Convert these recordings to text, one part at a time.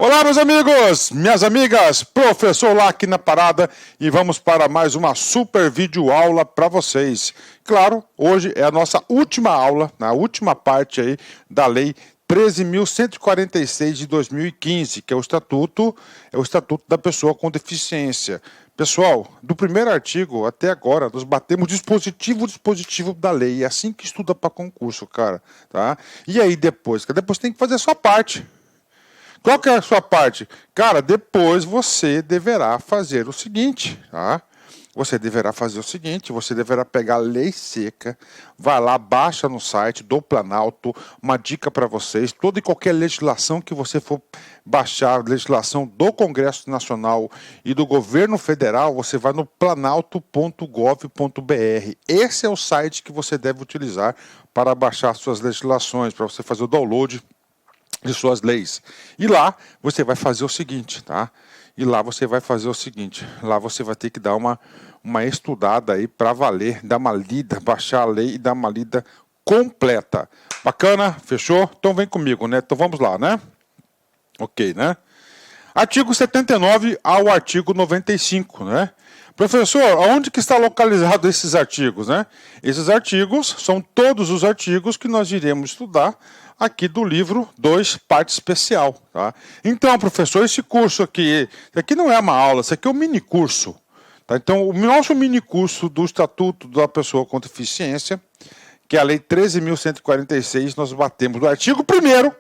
Olá, meus amigos, minhas amigas, professor lá aqui na parada e vamos para mais uma super vídeo aula para vocês. Claro, hoje é a nossa última aula, na última parte aí da Lei 13.146 de 2015, que é o Estatuto da Pessoa com Deficiência. Pessoal, do primeiro artigo até agora, nós batemos dispositivo da lei. É assim que estuda para concurso, cara, tá? E aí depois tem que fazer a sua parte. Qual que é a sua parte? Cara, depois você deverá fazer o seguinte, tá? Você deverá pegar a lei seca, vai lá, baixa no site do Planalto, uma dica para vocês, toda e qualquer legislação que você for baixar, legislação do Congresso Nacional e do Governo Federal, você vai no planalto.gov.br. Esse é o site que você deve utilizar para baixar suas legislações, para você fazer o download de suas leis. E lá você vai fazer o seguinte, tá? Lá você vai ter que dar uma estudada aí para valer, dar uma lida, baixar a lei e dar uma lida completa. Bacana? Fechou? Então vem comigo, né? Então vamos lá, né? Ok, né? Artigo 79 ao artigo 95, né? Professor, onde que está localizado esses artigos, né? Esses artigos são todos os artigos que nós iremos estudar aqui do livro 2, parte especial, tá? Então, professor, esse curso aqui não é uma aula, isso aqui é um mini curso, tá? Então, o nosso mini curso do Estatuto da Pessoa com Deficiência, que é a Lei 13.146, nós batemos do artigo 1º,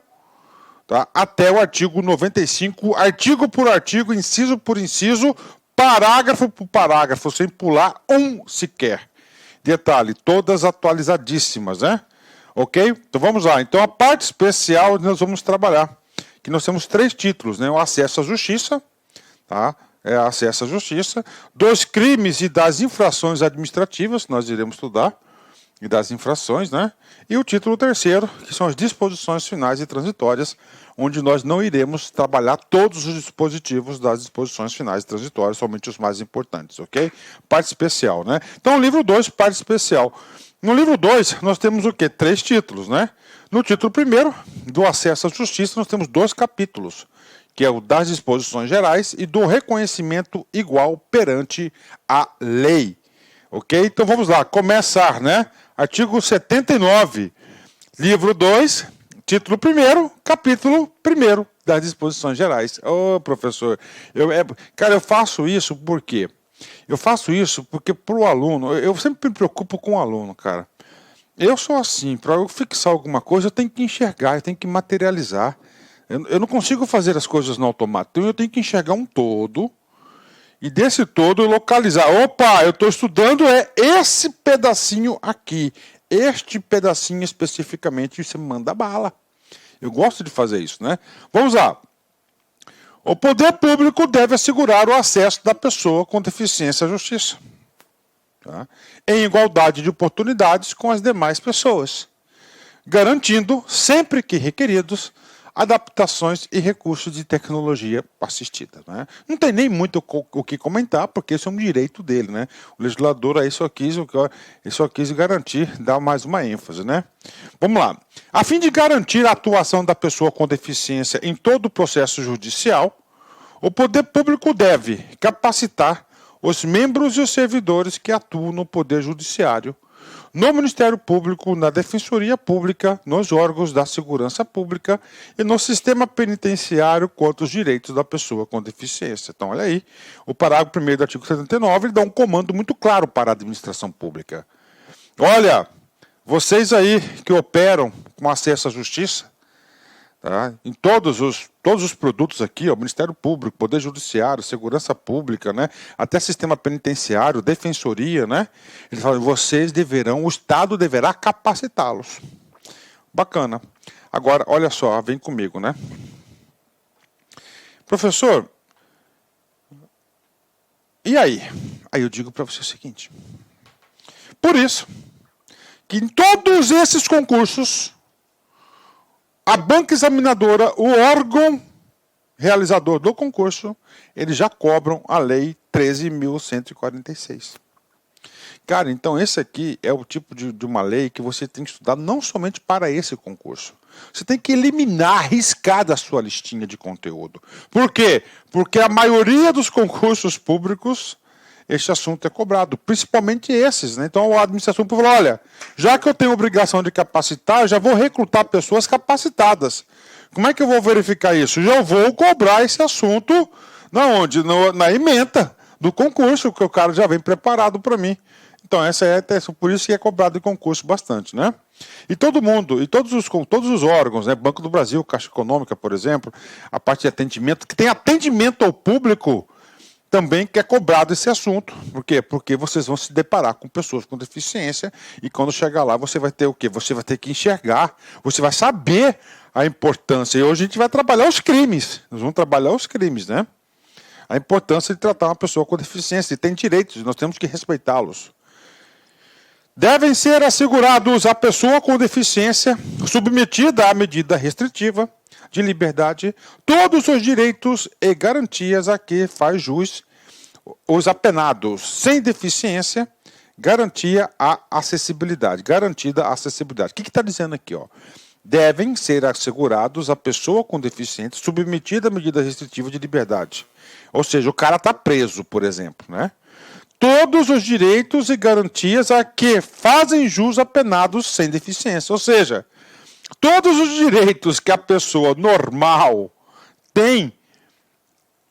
tá, até o artigo 95, artigo por artigo, inciso por inciso, parágrafo por parágrafo, sem pular um sequer. Detalhe, todas atualizadíssimas, né? Ok? Então vamos lá. Então a parte especial nós vamos trabalhar. Que nós temos 3 títulos, né? O acesso à justiça, tá? Acesso à justiça. Dos crimes e das infrações administrativas, nós iremos estudar. E das infrações, né? E o título 3º, que são as disposições finais e transitórias, onde nós não iremos trabalhar todos os dispositivos das disposições finais e transitórias, somente os mais importantes, ok? Parte especial, né? Então, livro 2, parte especial. No livro 2, nós temos o quê? 3 títulos, né? No título 1º, do acesso à justiça, nós temos 2 capítulos, que é o das disposições gerais e do reconhecimento igual perante a lei. Ok? Então vamos lá, começar, né? Artigo 79, livro 2, título 1º, capítulo 1º das disposições gerais. Ô, professor, cara, eu faço isso por quê? Eu faço isso porque para o aluno, eu sempre me preocupo com o aluno, cara. Eu sou assim, para eu fixar alguma coisa, eu tenho que enxergar, eu tenho que materializar. Eu não consigo fazer as coisas no automático, então eu tenho que enxergar um todo. E desse todo eu localizar, opa, eu estou estudando esse pedacinho aqui, este pedacinho especificamente, e você manda bala. Eu gosto de fazer isso, né? Vamos lá. O poder público deve assegurar o acesso da pessoa com deficiência à justiça, tá? Em igualdade de oportunidades com as demais pessoas, garantindo, sempre que requeridos, adaptações e recursos de tecnologia assistida, né? Não tem nem muito o que comentar, porque isso é um direito dele, né? O legislador aí só quis garantir, dar mais uma ênfase, né? Vamos lá. A fim de garantir a atuação da pessoa com deficiência em todo o processo judicial, o poder público deve capacitar os membros e os servidores que atuam no Poder Judiciário, no Ministério Público, na Defensoria Pública, nos órgãos da segurança pública e no sistema penitenciário quanto aos direitos da pessoa com deficiência. Então, olha aí, o parágrafo 1º do artigo 79, ele dá um comando muito claro para a administração pública. Olha, vocês aí que operam com acesso à justiça, tá? Em todos os produtos aqui, ó, Ministério Público, Poder Judiciário, Segurança Pública, né? Até sistema penitenciário, Defensoria, né? Eles falam, o Estado deverá capacitá-los. Bacana. Agora, olha só, vem comigo, né? Professor, e aí? Aí eu digo para você o seguinte. Por isso, que em todos esses concursos, a banca examinadora, o órgão realizador do concurso, eles já cobram a Lei 13.146. Cara, então esse aqui é o tipo de uma lei que você tem que estudar não somente para esse concurso. Você tem que eliminar, riscar da sua listinha de conteúdo. Por quê? Porque a maioria dos concursos públicos, este assunto é cobrado, principalmente esses, né? Então a administração pública fala, olha, já que eu tenho obrigação de capacitar, eu já vou recrutar pessoas capacitadas. Como é que eu vou verificar isso? Já vou cobrar esse assunto na ementa do concurso, que o cara já vem preparado para mim. Então, por isso que é cobrado em concurso bastante, né? E todo mundo, e todos os órgãos, né? Banco do Brasil, Caixa Econômica, por exemplo, a parte de atendimento, que tem atendimento ao público, também que é cobrado esse assunto. Por quê? Porque vocês vão se deparar com pessoas com deficiência e quando chegar lá você vai ter o quê? Você vai ter que enxergar, você vai saber a importância. E hoje a gente vai trabalhar os crimes. Nós vamos trabalhar os crimes, né? A importância de tratar uma pessoa com deficiência. E tem direitos, nós temos que respeitá-los. Devem ser assegurados à pessoa com deficiência submetida à medida restritiva de liberdade todos os direitos e garantias a que faz jus os apenados sem deficiência, garantia a acessibilidade, garantida a acessibilidade. O que está dizendo aqui? Ó? Devem ser assegurados à pessoa com deficiência submetida à medida restritiva de liberdade. Ou seja, o cara está preso, por exemplo, né? Todos os direitos e garantias a que fazem jus a penados sem deficiência. Ou seja, todos os direitos que a pessoa normal tem,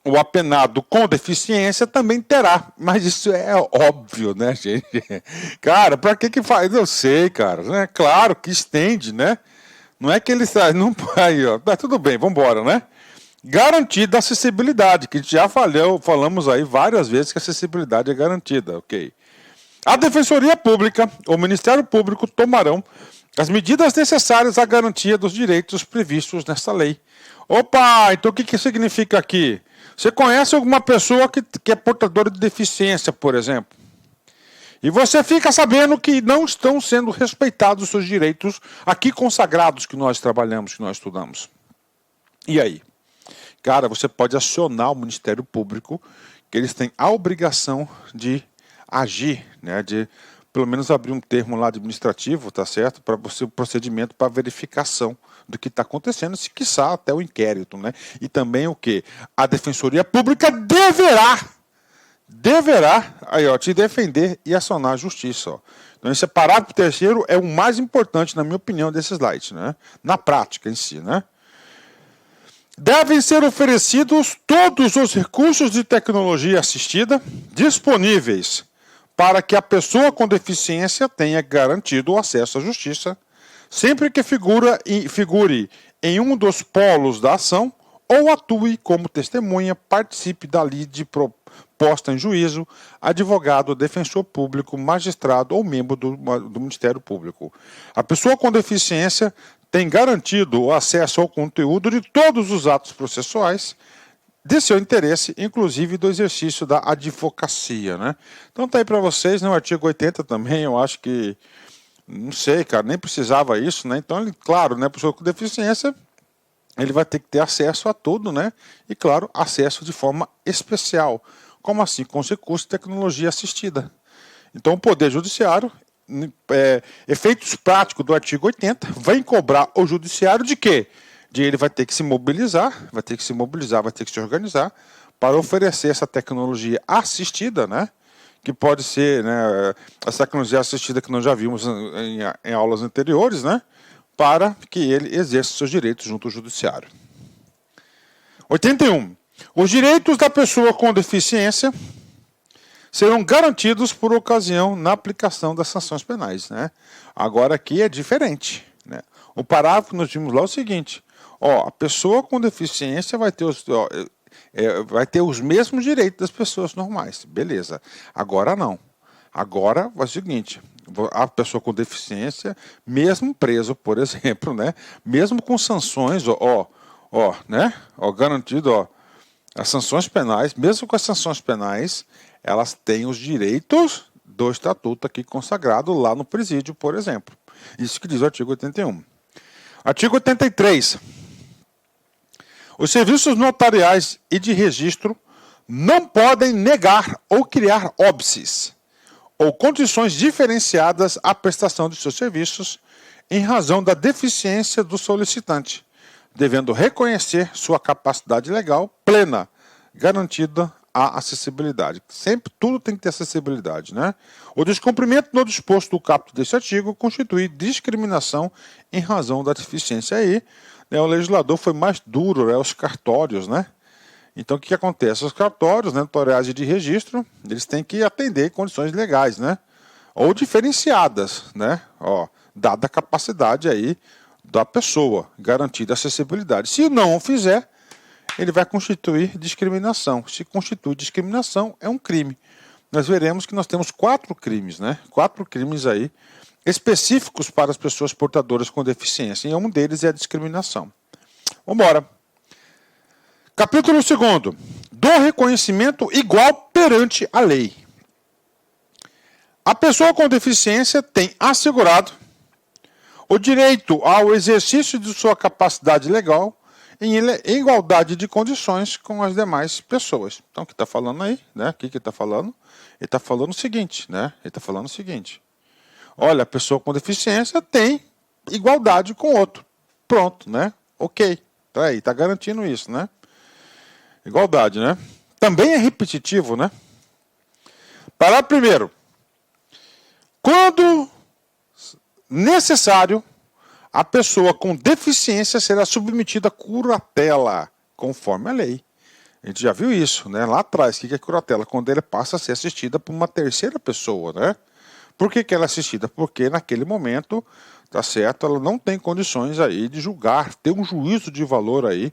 o apenado com deficiência também terá. Mas isso é óbvio, né, gente? Cara, para que faz? Eu sei, cara. Né? Claro que estende, né? Não é que ele sai. Não, aí, ó, tá tudo bem, vamos embora, né? Garantida a acessibilidade, que a gente já falamos aí várias vezes que a acessibilidade é garantida, ok? A Defensoria Pública, o Ministério Público tomarão as medidas necessárias à garantia dos direitos previstos nesta lei. Opa, então o que significa aqui? Você conhece alguma pessoa que é portadora de deficiência, por exemplo? E você fica sabendo que não estão sendo respeitados os seus direitos aqui consagrados que nós trabalhamos, que nós estudamos. E aí? Cara, você pode acionar o Ministério Público, que eles têm a obrigação de agir, né, de pelo menos abrir um termo lá administrativo, tá certo? Para você o procedimento para verificação do que está acontecendo, se quiçá até o inquérito, né? E também o que? A Defensoria Pública deverá aí, ó, te defender e acionar a justiça. Ó. Então esse parágrafo terceiro é o mais importante, na minha opinião, desse slide, né? Na prática em si, né? Devem ser oferecidos todos os recursos de tecnologia assistida disponíveis para que a pessoa com deficiência tenha garantido o acesso à justiça, sempre que figure em um dos polos da ação ou atue como testemunha, participe da lide posta em juízo, advogado, defensor público, magistrado ou membro do Ministério Público. A pessoa com deficiência tem garantido o acesso ao conteúdo de todos os atos processuais de seu interesse, inclusive do exercício da advocacia, né? Então tá aí para vocês, no artigo 80 também, eu acho que, não sei, cara, nem precisava isso, né? Então, claro, né, a pessoa com deficiência, ele vai ter que ter acesso a tudo, né? E, claro, acesso de forma especial, como assim, com os recursos de tecnologia assistida. Então, o Poder Judiciário, efeitos práticos do artigo 80, vai cobrar o judiciário de quê? De ele vai ter que se mobilizar, vai ter que se organizar para oferecer essa tecnologia assistida, né? Que pode ser, né, essa tecnologia assistida que nós já vimos em aulas anteriores, né? Para que ele exerça seus direitos junto ao judiciário. 81. Os direitos da pessoa com deficiência serão garantidos por ocasião na aplicação das sanções penais, né? Agora aqui é diferente, né? O parágrafo nós vimos lá o seguinte: a pessoa com deficiência vai ter os mesmos direitos das pessoas normais, beleza? Agora não. Agora é o seguinte: a pessoa com deficiência, mesmo preso, por exemplo, né? Mesmo com sanções, né? Garantido, as sanções penais, mesmo com as sanções penais, elas têm os direitos do estatuto aqui consagrado lá no presídio, por exemplo. Isso que diz o artigo 81. Artigo 83. Os serviços notariais e de registro não podem negar ou criar óbices ou condições diferenciadas à prestação de seus serviços em razão da deficiência do solicitante, devendo reconhecer sua capacidade legal plena, garantida a acessibilidade. Sempre tudo tem que ter acessibilidade, né? O descumprimento no disposto do caput deste artigo constitui discriminação em razão da deficiência. Aí, né, o legislador foi mais duro, né, os cartórios, né? Então, o que acontece? Os cartórios, né, notariais de registro, eles têm que atender condições legais, né? Ou diferenciadas, né? Ó, dada a capacidade aí da pessoa, garantida a acessibilidade. Se não o fizer, ele vai constituir discriminação. Se constitui discriminação, é um crime. Nós veremos que nós temos 4 crimes, né? 4 crimes aí específicos para as pessoas portadoras com deficiência. E um deles é a discriminação. Vamos embora. Capítulo 2º. Do reconhecimento igual perante a lei. A pessoa com deficiência tem assegurado o direito ao exercício de sua capacidade legal em igualdade de condições com as demais pessoas. Então, o que está falando aí, né? O que está falando? Ele está falando o seguinte, né? Ele está falando o seguinte. Olha, a pessoa com deficiência tem igualdade com o outro. Pronto, né? Ok. Tá aí, está garantindo isso, né? Igualdade, né? Também é repetitivo, né? Parágrafo primeiro. Quando necessário, a pessoa com deficiência será submetida a curatela, conforme a lei. A gente já viu isso, né? Lá atrás, o que é curatela? Quando ela passa a ser assistida por uma terceira pessoa, né? Por que ela é assistida? Porque naquele momento, tá certo, ela não tem condições aí de julgar, ter um juízo de valor aí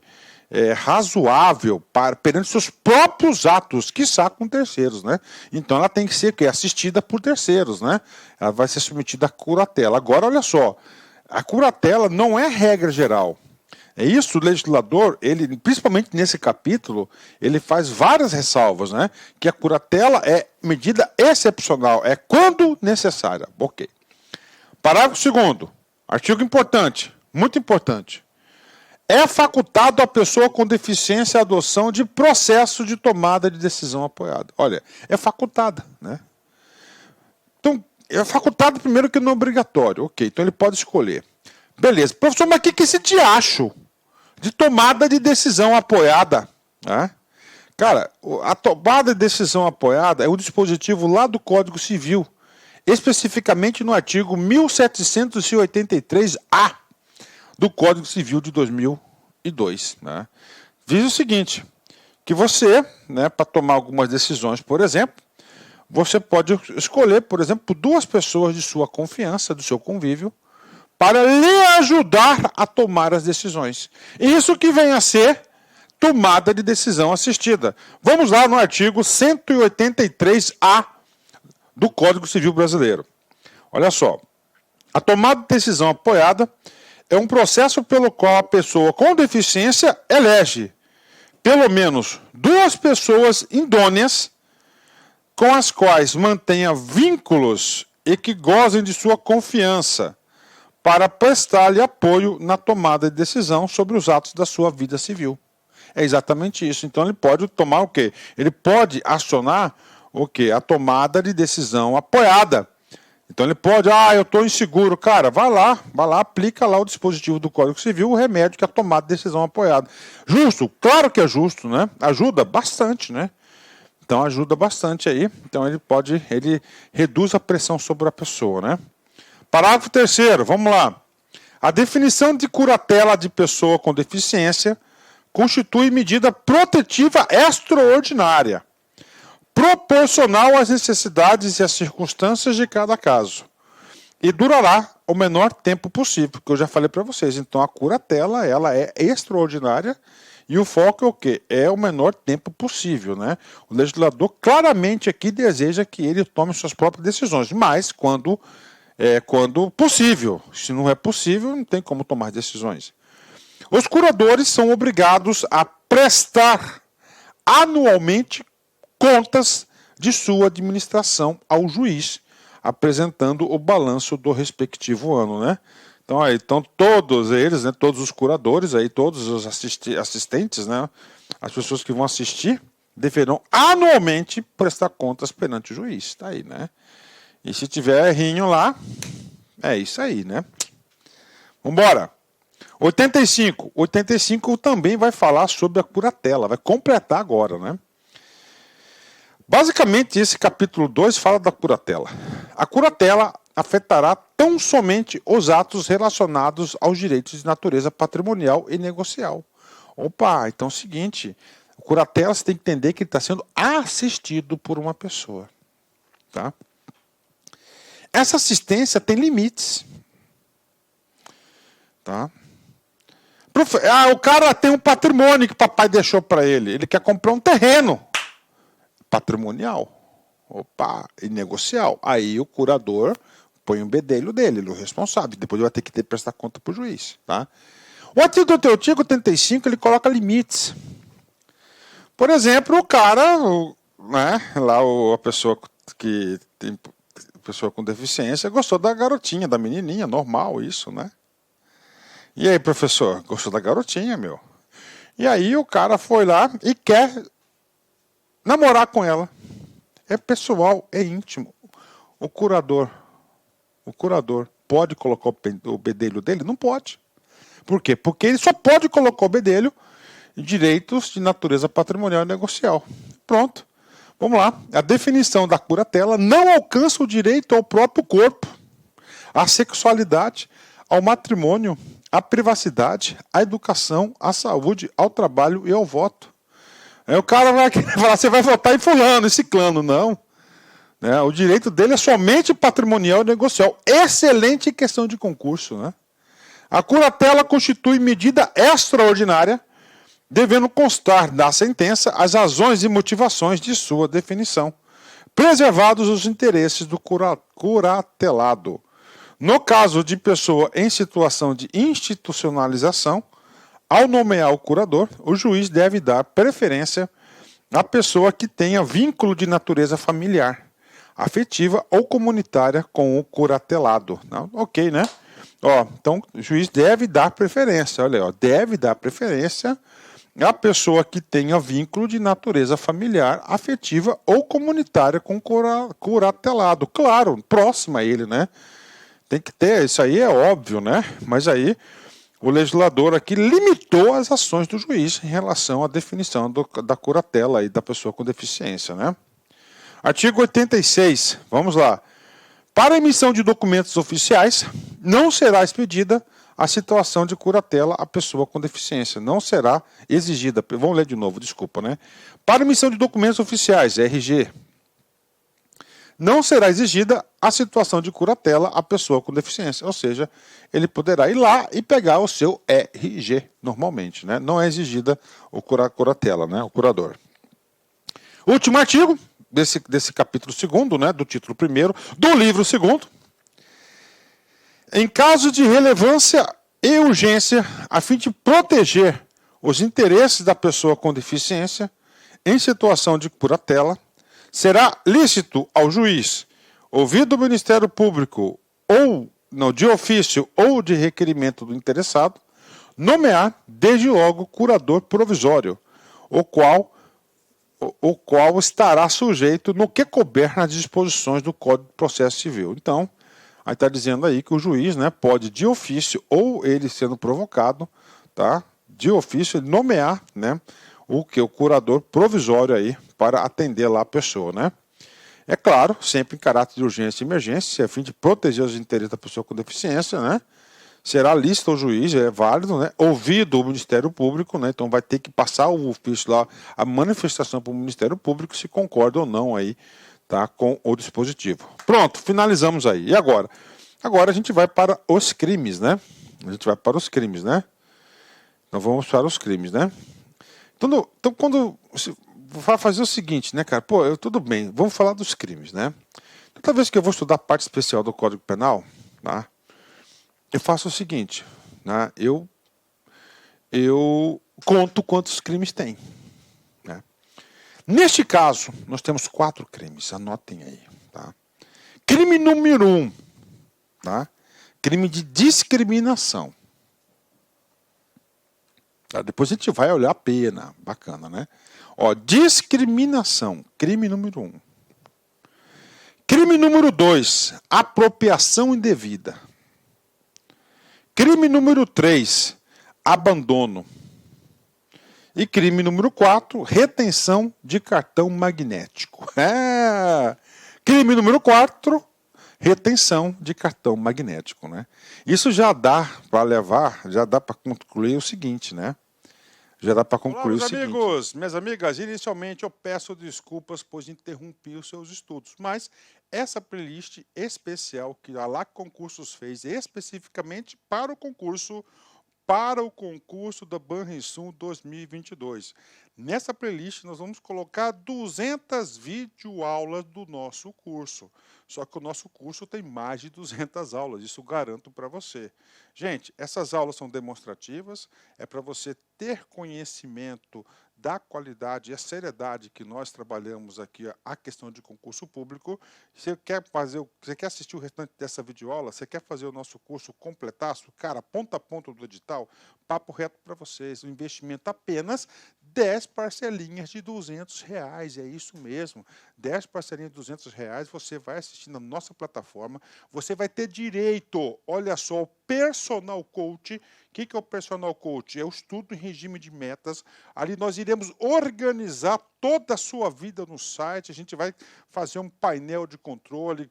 razoável perante seus próprios atos, quiçá com terceiros, né? Então ela tem que ser assistida por terceiros, né? Ela vai ser submetida a curatela. Agora, olha só, a curatela não é regra geral. É isso, o legislador, ele, principalmente nesse capítulo, ele faz várias ressalvas, né? Que a curatela é medida excepcional, é quando necessária. Ok. Parágrafo 2º, artigo importante, muito importante. É facultado à pessoa com deficiência a adoção de processo de tomada de decisão apoiada. Olha, é facultada, né? Então, é facultado primeiro que não é obrigatório. Ok, então ele pode escolher. Beleza. Professor, mas o que é esse diacho de tomada de decisão apoiada? Né? Cara, a tomada de decisão apoiada é um dispositivo lá do Código Civil, especificamente no artigo 1783-A do Código Civil de 2002. Né? Diz o seguinte, que você, né, para tomar algumas decisões, por exemplo, você pode escolher, por exemplo, 2 pessoas de sua confiança, do seu convívio, para lhe ajudar a tomar as decisões. Isso que vem a ser tomada de decisão assistida. Vamos lá no artigo 183-A do Código Civil Brasileiro. Olha só, a tomada de decisão apoiada é um processo pelo qual a pessoa com deficiência elege pelo menos 2 pessoas idôneas com as quais mantenha vínculos e que gozem de sua confiança para prestar-lhe apoio na tomada de decisão sobre os atos da sua vida civil. É exatamente isso. Então ele pode tomar o quê? Ele pode acionar o quê? A tomada de decisão apoiada. Então ele pode, eu estou inseguro. Cara, vai lá, aplica lá o dispositivo do Código Civil, o remédio que é a tomada de decisão apoiada. Justo? Claro que é justo, né? Ajuda bastante, né? Então ajuda bastante aí. Então ele reduz a pressão sobre a pessoa, né? Parágrafo 3º, vamos lá. A definição de curatela de pessoa com deficiência constitui medida protetiva extraordinária, proporcional às necessidades e às circunstâncias de cada caso, e durará o menor tempo possível, porque eu já falei para vocês. Então a curatela, ela é extraordinária e o foco é o quê? É o menor tempo possível, né? O legislador claramente aqui deseja que ele tome suas próprias decisões, mas quando possível. Se não é possível, não tem como tomar decisões. Os curadores são obrigados a prestar anualmente contas de sua administração ao juiz, apresentando o balanço do respectivo ano, né? Então todos eles, né, todos os curadores, aí, todos os assistentes, né, as pessoas que vão assistir, deverão anualmente prestar contas perante o juiz. Tá aí, né? E se tiver errinho lá, é isso aí, né? Vambora. 85. 85 também vai falar sobre a curatela, vai completar agora, né? Basicamente, esse capítulo 2 fala da curatela. A curatela afetará tão somente os atos relacionados aos direitos de natureza patrimonial e negocial. Opa, então é o seguinte, a curatela você tem que entender que ele está sendo assistido por uma pessoa. Tá? Essa assistência tem limites. Tá? O cara tem um patrimônio que o papai deixou para ele. Ele quer comprar um terreno patrimonial. Opa, e negocial. Aí o curador põe um bedelho dele, ele é o responsável. Depois ele vai ter que prestar conta para o juiz. Tá? O artigo 85 ele coloca limites. Por exemplo, o cara, né, lá a pessoa que tem pessoa com deficiência gostou da garotinha, da menininha, normal isso, né? E aí, professor, gostou da garotinha, meu? E aí o cara foi lá e quer namorar com ela. É pessoal, é íntimo. O curador pode colocar o bedelho dele? Não pode. Por quê? Porque ele só pode colocar o bedelho em direitos de natureza patrimonial e negocial. Pronto. Vamos lá. A definição da curatela não alcança o direito ao próprio corpo, à sexualidade, ao matrimônio, à privacidade, à educação, à saúde, ao trabalho e ao voto. Aí o cara vai falar, você vai votar em fulano, em ciclano. Não. Né? O direito dele é somente patrimonial e negocial. Excelente questão de concurso. Né? A curatela constitui medida extraordinária, devendo constar na sentença as razões e motivações de sua definição, preservados os interesses do curatelado. No caso de pessoa em situação de institucionalização, ao nomear o curador, o juiz deve dar preferência à pessoa que tenha vínculo de natureza familiar, afetiva ou comunitária com o curatelado. Não? Ok, né? Então, o juiz deve dar preferência, olha, deve dar preferência à pessoa que tenha vínculo de natureza familiar, afetiva ou comunitária com o curatelado. Claro, próximo a ele, né? Tem que ter, isso aí é óbvio, né? Mas aí o legislador aqui limitou as ações do juiz em relação à definição da curatela aí da pessoa com deficiência, né? Artigo 86, vamos lá. Para a emissão de documentos oficiais, não será expedida a situação de curatela à pessoa com deficiência. Não será exigida, vamos ler de novo, desculpa, né? Para a emissão de documentos oficiais, RG, não será exigida a situação de curatela à pessoa com deficiência. Ou seja, ele poderá ir lá e pegar o seu RG normalmente, né? Não é exigida o curatela, né? O curador. Último artigo desse capítulo 2º, né? Do título 1º, do livro 2º. Em caso de relevância e urgência, a fim de proteger os interesses da pessoa com deficiência em situação de curatela, será lícito ao juiz, ouvido o Ministério Público ou não, de ofício ou de requerimento do interessado, nomear desde logo curador provisório, o qual estará sujeito no que couber nas disposições do Código de Processo Civil. Então, aí está dizendo aí que o juiz, né, pode de ofício ou ele sendo provocado, tá, de ofício ele nomear, né, o curador provisório aí para atender lá a pessoa, né? É claro, sempre em caráter de urgência e emergência, a fim de proteger os interesses da pessoa com deficiência, né? Será lícito ao juiz, é válido, né? Ouvido o Ministério Público, né? Então vai ter que passar o ofício lá, a manifestação para o Ministério Público se concorda ou não aí, tá, com o dispositivo. Pronto, finalizamos aí. E agora? Agora a gente vai para os crimes, né? A gente vai para os crimes, né? Então vamos para os crimes, né? Então quando você vai fazer o seguinte, né, cara? Pô, tudo bem, vamos falar dos crimes, né? Toda vez que eu vou estudar a parte especial do Código Penal, tá? Eu faço o seguinte, né? Eu conto quantos crimes tem. Né? Neste caso, nós temos 4 crimes, anotem aí. Tá? Crime número 1, tá? Crime de discriminação. Tá? Depois a gente vai olhar a pena, bacana, né? Discriminação, crime número 1. Crime número 2, apropriação indevida. Crime número 3, abandono. E crime número 4, retenção de cartão magnético. Crime número 4, retenção de cartão magnético, né? Isso já dá para levar, já dá para concluir o seguinte, né? Já dá para concluir o seguinte. Olá, meus amigos, minhas amigas, inicialmente eu peço desculpas pois interrompi os seus estudos, mas essa playlist especial que a LAC Concursos fez especificamente para o concurso da Banrisul 2022. Nessa playlist nós vamos colocar 200 videoaulas do nosso curso. Só que o nosso curso tem mais de 200 aulas, isso garanto para você. Gente, essas aulas são demonstrativas, é para você ter conhecimento da qualidade e a seriedade que nós trabalhamos aqui a questão de concurso público. Você quer assistir o restante dessa videoaula? Você quer fazer o nosso curso completaço? Cara, ponta a ponta do edital, papo reto para vocês, um investimento apenas 10 parcelinhas de R$200, é isso mesmo, 10 parcelinhas de R$200, você vai assistir na nossa plataforma, você vai ter direito, olha só, o personal coach. O que é o personal coach? É o estudo em regime de metas. Ali nós iremos organizar toda a sua vida no site, a gente vai fazer um painel de controle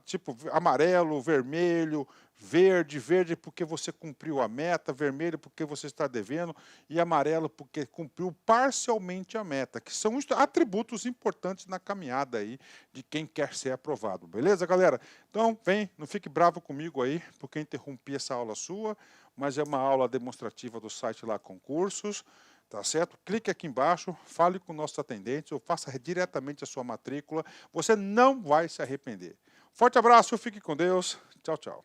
tipo amarelo, vermelho, verde porque você cumpriu a meta, vermelho porque você está devendo e amarelo porque cumpriu parcialmente a meta, que são atributos importantes na caminhada aí de quem quer ser aprovado, beleza, galera? Então, vem, não fique bravo comigo aí, porque interrompi essa aula sua, mas é uma aula demonstrativa do site lá Concursos, tá certo? Clique aqui embaixo, fale com nossos atendentes ou faça diretamente a sua matrícula, você não vai se arrepender. Forte abraço, fique com Deus, tchau, tchau.